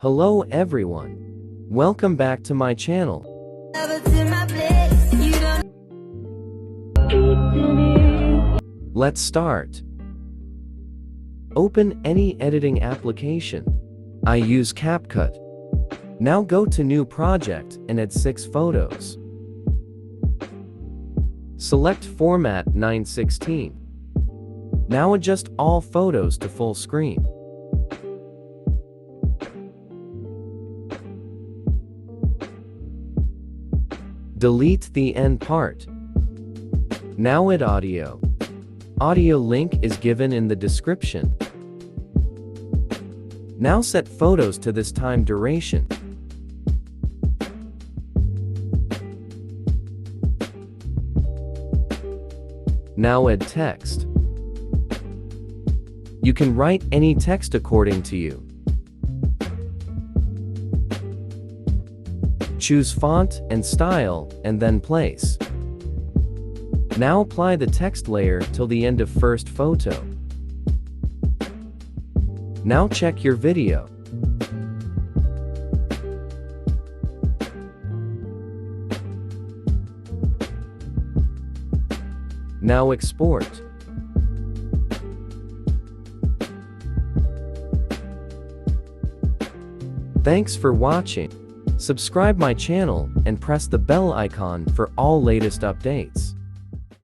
Hello everyone. Welcome back to my channel. Let's start. Open any editing application. I use CapCut. Now go to New Project and add 6 photos. Select Format 9:16. Now adjust all photos to full screen. Delete the end part. Now add audio. Audio link is given in the description. Now set photos to this time duration. Now add text. You can write any text according to you. Choose font and style, and then place. Now apply the text layer till the end of first photo. Now check your video. Now export. Thanks for watching. Subscribe my channel and press the bell icon for all latest updates.